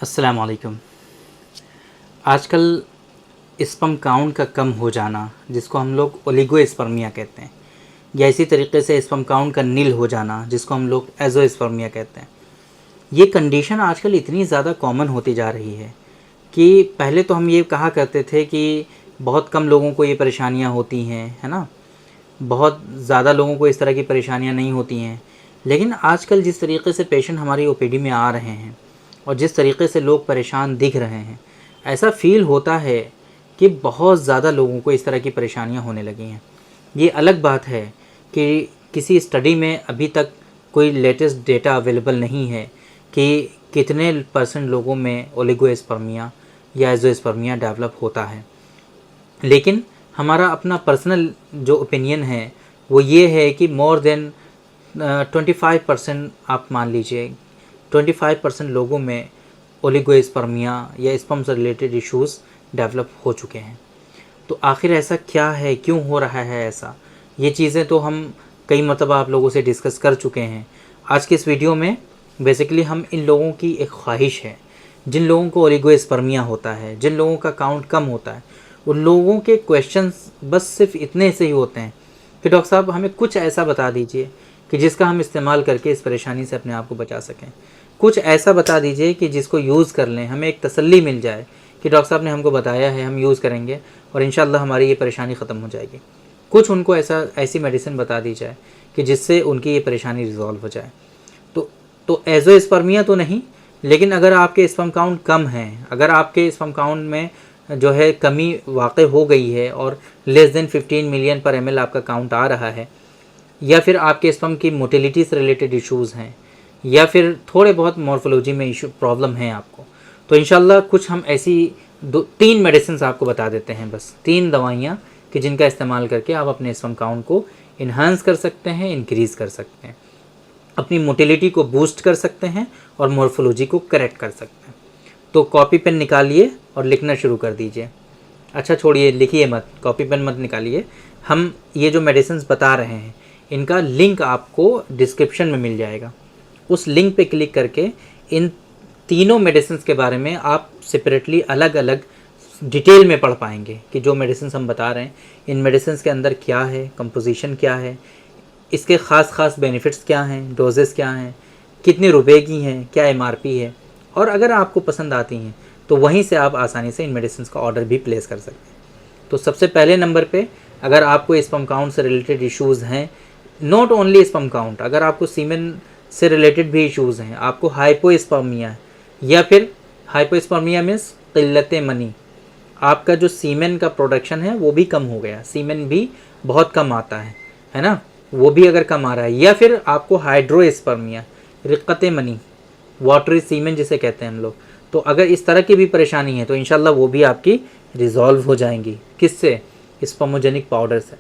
अस्सलाम वालेकुम। आजकल स्पर्म काउंट का कम हो जाना, जिसको हम लोग ओलिगोस्पर्मिया कहते हैं, या इसी तरीके से स्पर्म काउंट का नील हो जाना, जिसको हम लोग एज़ोस्पर्मिया कहते हैं, ये कंडीशन आजकल इतनी ज़्यादा कॉमन होती जा रही है कि पहले तो हम ये कहा करते थे कि बहुत कम लोगों को ये परेशानियाँ होती हैं, है ना? बहुत ज़्यादा लोगों को इस तरह की परेशानियाँ नहीं होती हैं। लेकिन आजकल जिस तरीके से पेशेंट हमारी ओपीडी में आ रहे हैं और जिस तरीके से लोग परेशान दिख रहे हैं, ऐसा फ़ील होता है कि बहुत ज़्यादा लोगों को इस तरह की परेशानियाँ होने लगी हैं। ये अलग बात है कि किसी स्टडी में अभी तक कोई लेटेस्ट डेटा अवेलेबल नहीं है कि कितने % लोगों में ओलिगोस्पर्मिया या एज़ोस्पर्मिया डेवलप होता है। लेकिन हमारा अपना पर्सनल जो ओपिनियन है वो ये है कि मोर देन 25% आप मान लीजिए 25% लोगों में ओलिगोस्पर्मिया या स्पर्म से रिलेटेड इश्यूज़ डेवलप हो चुके हैं। तो आखिर ऐसा क्या है, क्यों हो रहा है ऐसा? ये चीज़ें तो हम कई मरतबा आप लोगों से डिस्कस कर चुके हैं। आज के इस वीडियो में बेसिकली हम इन लोगों की एक ख्वाहिश है, जिन लोगों को ओलिगोस्पर्मिया होता है, जिन लोगों का काउंट कम होता है, उन लोगों के क्वेश्चंस बस सिर्फ इतने से ही होते हैं कि डॉक्टर साहब हमें कुछ ऐसा बता दीजिए कि जिसका हम इस्तेमाल करके इस परेशानी से अपने आप को बचा सकें। कुछ ऐसा बता दीजिए कि जिसको यूज़ कर लें, हमें एक तसल्ली मिल जाए कि डॉक्टर साहब ने हमको बताया है, हम यूज़ करेंगे और इंशाल्लाह हमारी ये परेशानी ख़त्म हो जाएगी। कुछ उनको ऐसी मेडिसिन बता दी जाए कि जिससे उनकी ये परेशानी रिज़ॉल्व हो जाए। तो एज़ोस्पर्मिया तो नहीं, लेकिन अगर आपके स्पर्म काउंट कम है, अगर आपके स्पर्म काउंट में जो है कमी वाक़ हो गई है और लेस देन 15 मिलियन पर ml आपका काउंट आ रहा है, या फिर आपके स्पर्म की मोटिलिटी से रिलेटेड इश्यूज़ हैं, या फिर थोड़े बहुत मॉर्फोलॉजी में इशू प्रॉब्लम है आपको, तो इंशाल्लाह कुछ हम ऐसी 3 मेडिसिन आपको बता देते हैं, बस 3 दवाइयाँ कि जिनका इस्तेमाल करके आप अपने स्पर्म काउंट को इन्हांस कर सकते हैं, इंक्रीज़ कर सकते हैं, अपनी मोटिलिटी को बूस्ट कर सकते हैं और मॉर्फोलॉजी को करेक्ट कर सकते हैं। तो कॉपी पेन निकालिए और लिखना शुरू कर दीजिए। अच्छा छोड़िए, लिखिए मत, कॉपी पेन मत निकालिए। हम ये जो मेडिसिन्स बता रहे हैं इनका लिंक आपको डिस्क्रिप्शन में मिल जाएगा। उस लिंक पे क्लिक करके इन तीनों मेडिसिन्स के बारे में आप सेपरेटली अलग अलग डिटेल में पढ़ पाएंगे कि जो मेडिसिन्स हम बता रहे हैं इन मेडिसिन्स के अंदर क्या है, कंपोजिशन क्या है, इसके ख़ास बेनिफिट्स क्या हैं, डोजेस क्या हैं, कितने रुपए की हैं, क्या MRP है, और अगर आपको पसंद आती हैं तो वहीं से आप आसानी से इन मेडिसिन का ऑर्डर भी प्लेस कर सकते हैं। तो सबसे पहले नंबर पे, अगर आपको स्पर्म काउंट से रिलेटेड इश्यूज़ हैं, नॉट ओनली स्पर्म काउंट, अगर आपको सीमेन से रिलेटेड भी इश्यूज़ हैं, आपको हाइपोस्पर्मिया या फिर हाइपोस्पर्मिया मीन्स क़िल्लत मनी, आपका जो सीमेन का प्रोडक्शन है वो भी कम हो गया, सीमेन भी बहुत कम आता है ना, वो भी अगर कम आ रहा है, या फिर आपको हाइड्रोस्पर्मिया, रिक्कत मनी, वाटरी सीमेन जिसे कहते हैं हम लोग, तो अगर इस तरह की भी परेशानी है तो इंशाल्लाह वो भी आपकी रिज़ॉल्व हो जाएंगी। किससे? स्पर्मोजेनिक पाउडर से।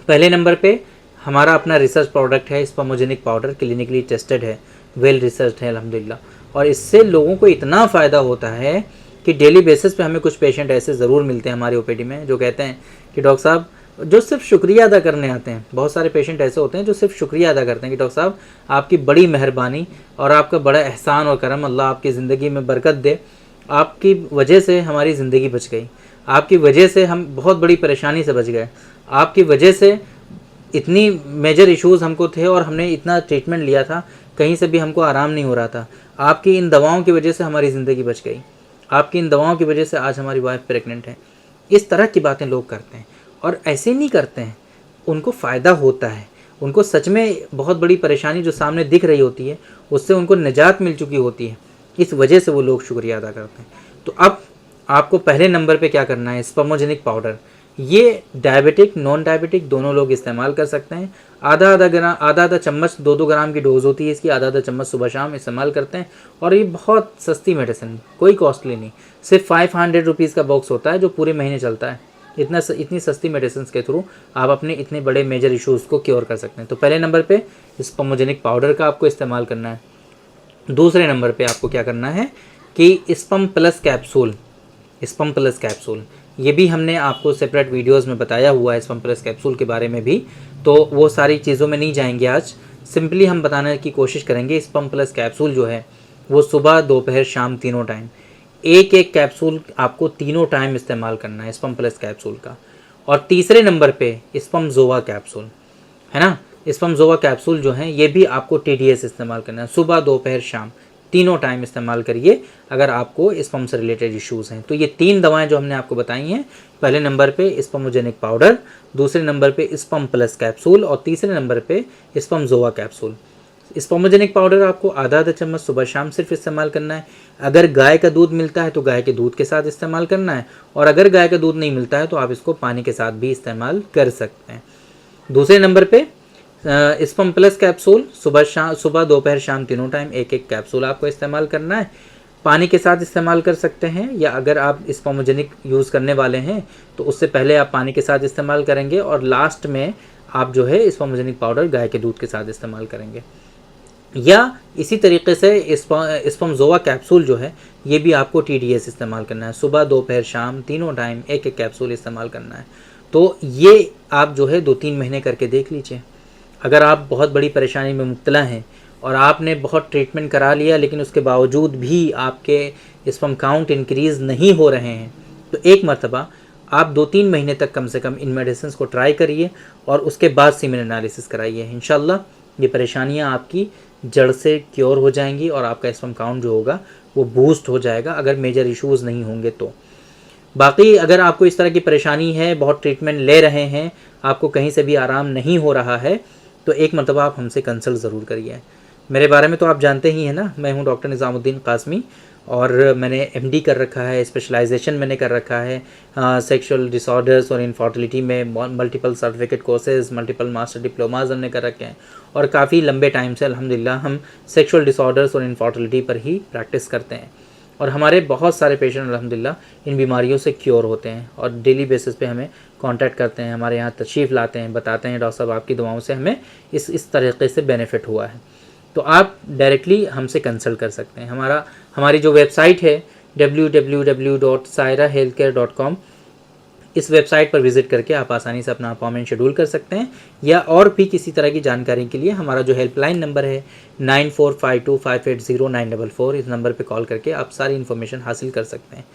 पहले नंबर पे हमारा अपना रिसर्च प्रोडक्ट है स्पर्मोजेनिक पाउडर, क्लिनिकली टेस्टेड है, वेल रिसर्च है अल्हम्दुलिल्लाह, और इससे लोगों को इतना फ़ायदा होता है कि डेली बेसिस पे हमें कुछ पेशेंट ऐसे ज़रूर मिलते हैं हमारी ओपीडी में जो कहते हैं कि डॉक्टर साहब, जो सिर्फ शुक्रिया अदा करने आते हैं, बहुत सारे पेशेंट ऐसे होते हैं जो सिर्फ शुक्रिया अदा करते हैं कि डॉक्टर साहब आपकी बड़ी मेहरबानी और आपका बड़ा एहसान और करम, अल्लाह आपकी ज़िंदगी में बरकत दे, आपकी वजह से हमारी ज़िंदगी बच गई, आपकी वजह से हम बहुत बड़ी परेशानी से बच गए, आपकी वजह से इतनी मेजर इश्यूज़ हमको थे और हमने इतना ट्रीटमेंट लिया था, कहीं से भी हमको आराम नहीं हो रहा था, आपकी इन दवाओं की वजह से हमारी ज़िंदगी बच गई, आपकी इन दवाओं की वजह से आज हमारी वाइफ प्रेग्नेंट है। इस तरह की बातें लोग करते हैं और ऐसे नहीं करते हैं, उनको फ़ायदा होता है, उनको सच में बहुत बड़ी परेशानी जो सामने दिख रही होती है उससे उनको निजात मिल चुकी होती है, इस वजह से वो लोग शुक्रिया अदा करते हैं। तो अब आपको पहले नंबर पे क्या करना है, स्पर्मोजेनिक पाउडर, ये डायबिटिक नॉन डायबिटिक दोनों लोग इस्तेमाल कर सकते हैं। आधा चम्मच 2-2 ग्राम की डोज़ होती है इसकी, आधा चम्मच सुबह शाम इस्तेमाल करते हैं, और ये बहुत सस्ती मेडिसिन, कोई कॉस्टली नहीं, सिर्फ 500 रुपीज़ का बॉक्स होता है जो पूरे महीने चलता है। इतनी सस्ती मेडिसिन के थ्रू आप अपने इतने बड़े मेजर इश्यूज़ को क्योर कर सकते हैं। तो पहले नंबर पे स्पर्मोजेनिक पाउडर का आपको इस्तेमाल करना है। दूसरे नंबर पे आपको क्या करना है कि स्पर्म प्लस कैप्सूल, ये भी हमने आपको सेपरेट वीडियोस में बताया हुआ है स्पर्म प्लस कैप्सूल के बारे में भी, तो वो सारी चीज़ों में नहीं जाएंगे आज, सिंपली हम बताने की कोशिश करेंगे। स्पर्म प्लस कैप्सूल जो है वो सुबह दोपहर शाम तीनों टाइम। एक एक कैप्सूल आपको तीनों टाइम इस्तेमाल करना है स्पम प्लस कैप्सूल का। और तीसरे नंबर पे स्पम जोवा कैप्सूल है ना, स्पम जोवा कैप्सूल जो है ये भी आपको TDS इस्तेमाल करना है, सुबह दोपहर शाम तीनों टाइम इस्तेमाल करिए अगर आपको स्पम से रिलेटेड इश्यूज़ हैं। तो ये 3 दवाएं जो हमने आपको बताई हैं, पहले नंबर पे स्पमोजेनिक पाउडर, दूसरे नंबर पे स्पम प्लस कैप्सूल और तीसरे नंबर पे स्पम जोवा कैप्सूल। स्पमोजेनिक पाउडर आपको आधा चम्मच सुबह शाम सिर्फ इस्तेमाल करना है। अगर गाय का दूध मिलता है तो गाय के दूध के साथ इस्तेमाल करना है, और अगर गाय का दूध नहीं मिलता है तो आप इसको पानी के साथ भी इस्तेमाल कर सकते हैं। दूसरे नंबर पे स्पम प्लस कैप्सूल, सुबह दोपहर शाम तीनों टाइम एक एक कैप्सूल आपको इस्तेमाल करना है। पानी के साथ इस्तेमाल कर सकते हैं, या अगर आप स्पमोजेनिक यूज़ करने वाले हैं तो उससे पहले आप पानी के साथ इस्तेमाल करेंगे, और लास्ट में आप जो है स्पमोजेनिक पाउडर गाय के दूध के साथ इस्तेमाल करेंगे। या इसी तरीके से स्पम जोवा कैप्सूल जो है ये भी आपको TDS इस्तेमाल करना है, सुबह दोपहर शाम तीनों टाइम एक एक कैप्सूल इस्तेमाल करना है। तो ये आप जो है 2-3 महीने करके देख लीजिए। अगर आप बहुत बड़ी परेशानी में मुब्तला हैं और आपने बहुत ट्रीटमेंट करा लिया लेकिन उसके बावजूद भी आपके स्पर्म काउंट इंक्रीज़ नहीं हो रहे हैं, तो एक मरतबा आप 2-3 महीने तक कम से कम इन मेडिसिन को ट्राई करिए और उसके बाद सीमेन एनालिसिस कराइए। इंशाल्लाह ये परेशानियां आपकी जड़ से क्योर हो जाएंगी और आपका स्पर्म काउंट जो होगा वो बूस्ट हो जाएगा, अगर मेजर इश्यूज़ नहीं होंगे तो। बाकी अगर आपको इस तरह की परेशानी है, बहुत ट्रीटमेंट ले रहे हैं, आपको कहीं से भी आराम नहीं हो रहा है, तो एक मरतबा आप हमसे कंसल्ट ज़रूर करिए। मेरे बारे में तो आप जानते ही हैं ना, मैं हूं डॉक्टर निज़ामुद्दीन कासमी और मैंने MD कर रखा है, स्पेशलाइजेशन मैंने कर रखा है सेक्सुअल डिसऑर्डर्स और इनफर्टिलिटी में। Multiple certificate courses, multiple master diplomas हमने कर रखे हैं और काफ़ी लंबे टाइम से अल्हम्दुलिल्लाह हम सेक्सुअल डिसऑर्डर्स और इनफर्टिलिटी पर ही प्रैक्टिस करते हैं। और हमारे बहुत सारे पेशेंट अल्हम्दुलिल्लाह इन बीमारियों से क्योर होते हैं और डेली बेसिस पे हमें कांटेक्ट करते हैं, हमारे यहाँ तशरीफ़ लाते हैं, बताते हैं डॉक्टर साहब आपकी दवाओं से हमें इस तरीके से बेनिफिट हुआ है। तो आप डायरेक्टली हमसे कंसल्ट कर सकते हैं। हमारी जो वेबसाइट है www.sairahealthcare.com, इस वेबसाइट पर विज़िट करके आप आसानी से अपना अपॉइंटमेंट शेड्यूल कर सकते हैं, या और भी किसी तरह की जानकारी के लिए हमारा जो हेल्पलाइन नंबर है 9452580944, इस नंबर पे कॉल करके आप सारी इन्फॉर्मेशन हासिल कर सकते हैं।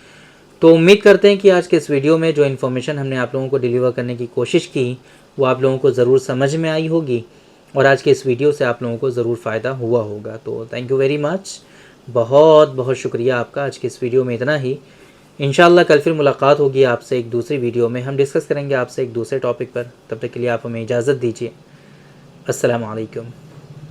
तो उम्मीद करते हैं कि आज के इस वीडियो में जो इन्फॉर्मेशन हमने आप लोगों को डिलीवर करने की कोशिश की वो आप लोगों को ज़रूर समझ में आई होगी और आज के इस वीडियो से आप लोगों को ज़रूर फ़ायदा हुआ होगा। तो थैंक यू वेरी मच, बहुत बहुत शुक्रिया आपका। आज के इस वीडियो में इतना ही। इंशाल्लाह कल फिर मुलाकात होगी आपसे एक दूसरी वीडियो में, हम डिस्कस करेंगे आपसे एक दूसरे टॉपिक पर। तब तक के लिए आप हमें इजाज़त दीजिए। अस्सलामु अलैकुम।